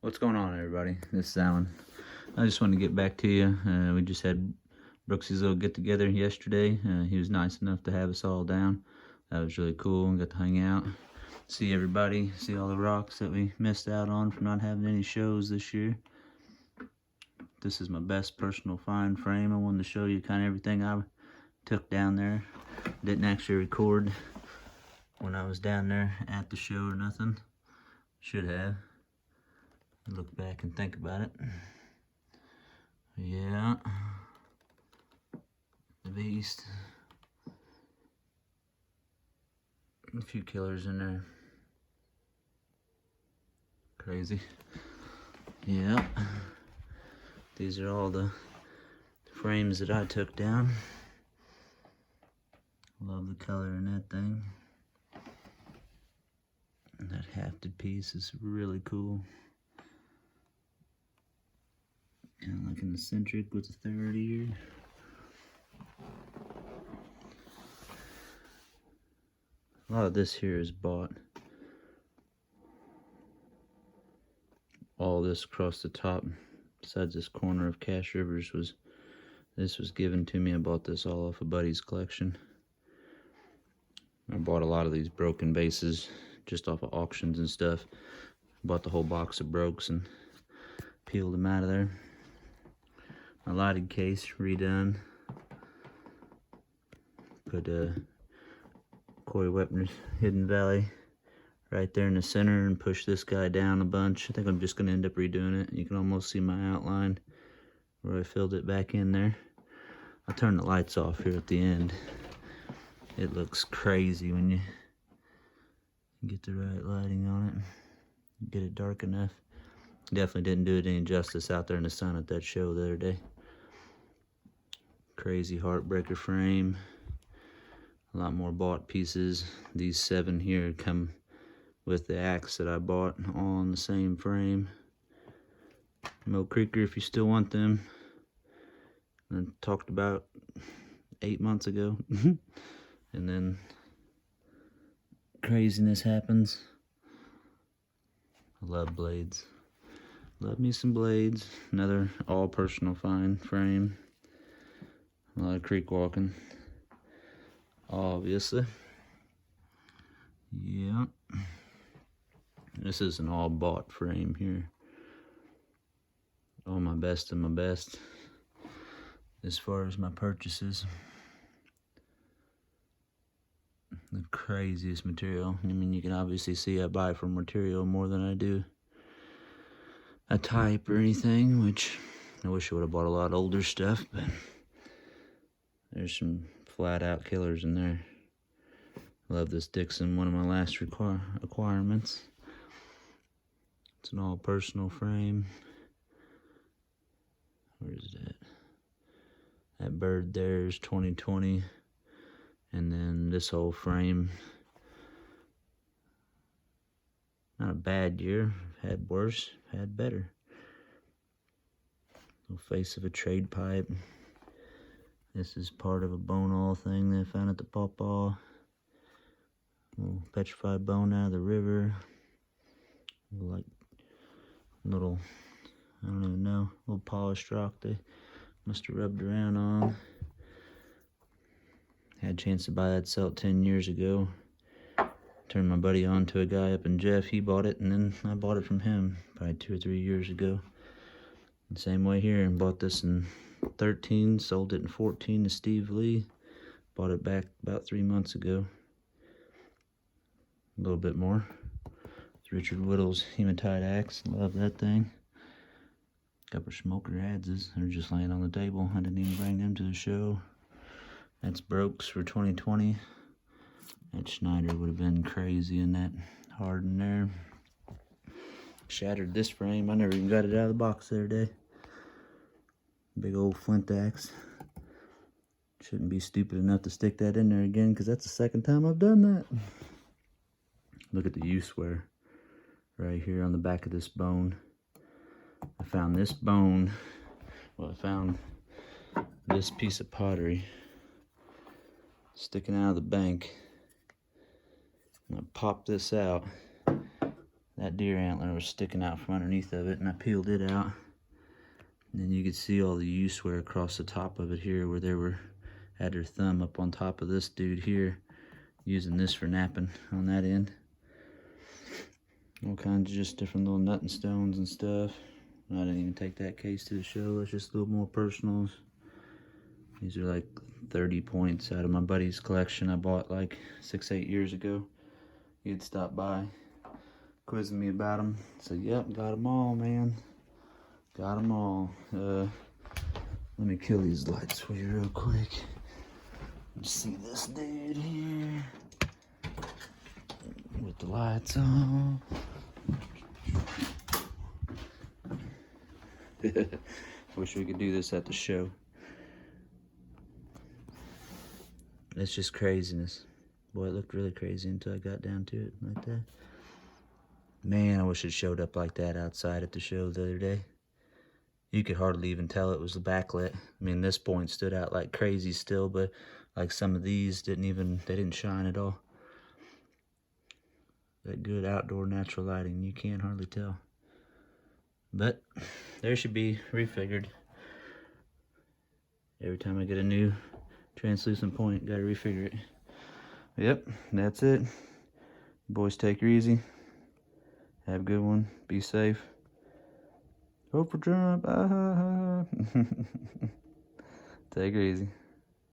What's going on, everybody? This is Alan. I just wanted to get back to you. We just had Brooksy's little get-together yesterday. He was nice enough to have us all down. That was really cool. We got to hang out, see everybody, see all the rocks that we missed out on for not having any shows this year. This is my best personal find frame. I wanted to show you kind of everything I took down there. Didn't actually record when I was down there at the show or nothing. Should have. Look back and think about it. Yeah, the beast. A few killers in there. Crazy. Yeah. These are all the frames that I took down. Love the color in that thing. And that hafted piece is really cool. Kind of like an eccentric with a third ear. A lot of this here is bought. All this across the top, besides this corner of Cache Rivers, this was given to me. I bought this all off a buddy's collection. I bought a lot of these broken bases just off of auctions and stuff. Bought the whole box of brokes and peeled them out of there. My lighted case redone. Put Cory Wepner's Hidden Valley right there in the center and push this guy down a bunch. I think I'm just going to end up redoing it. You can almost see my outline where I filled it back in there. I'll turn the lights off here at the end. It looks crazy when you get the right lighting on it. Get it dark enough. Definitely didn't do it any justice out there in the sun at that show the other day. Crazy heartbreaker frame. A lot more bought pieces. These 7 here come with the axe that I bought all on the same frame. Mill Creeker, if you still want them. I talked about 8 months ago. And then craziness happens. I love blades. Love me some blades. Another all personal find frame. A lot of creek walking. Obviously. Yeah. This is an all bought frame here. All my best of my best as far as my purchases. The craziest material. I mean, you can obviously see I buy from material more than I do a type or anything, which I wish I would have bought a lot older stuff, but there's some flat out killers in there. Love this Dixon, one of my last acquirements. It's an all personal frame. Where is that? That bird there is 2020. And then this whole frame, not a bad year. I've had worse, I've had better. Little face of a trade pipe. This is part of a bone awl thing that I found at the pawpaw. Little petrified bone out of the river. Like little, I don't even know, little polished rock they must have rubbed around on. Had a chance to buy that, sell it 10 years ago. Turned my buddy on to a guy up in Jeff. He bought it, and then I bought it from him probably 2 or 3 years ago. And same way here, and bought this in 13, sold it in 14 to Steve Lee. Bought it back about 3 months ago. A little bit more. It's Richard Whittle's hematite axe. Love that thing. Couple smoker adzes. They're just laying on the table. I didn't even bring them to the show. That's Brokes for 2020. That Schneider would have been crazy in that hardened there. Shattered this frame. I never even got it out of the box the other day. Big old flint axe. Shouldn't be stupid enough to stick that in there again, because that's the second time I've done that. Look at the use wear right here on the back of this bone. I found this bone. Well, I found this piece of pottery sticking out of the bank. And I popped this out. that deer antler was sticking out from underneath of it, and I peeled it out. And then you could see all the U-swear across the top of it here, where they had their thumb up on top of this dude here, using this for napping on that end. All kinds of just different little nut and stones and stuff. I didn't even take that case to the show. It's just a little more personals. These are like 30 points out of my buddy's collection I bought like 6-8 years ago. He had stopped by, quizzing me about them. So yep, got them all, man. Got them all. Let me kill these lights for you real quick. You see this dude here with the lights on. Wish we could do this at the show. It's just craziness. Boy, it looked really crazy until I got down to it like that. Man, I wish it showed up like that outside at the show the other day. You could hardly even tell it was backlit. I mean, this point stood out like crazy still, but like some of these didn't shine at all. That good outdoor natural lighting, you can't hardly tell. But there should be refigured. Every time I get a new translucent point, gotta refigure it. Yep, that's it. Boys, take her easy. Have a good one. Be safe. Hope for Trump. Take her easy.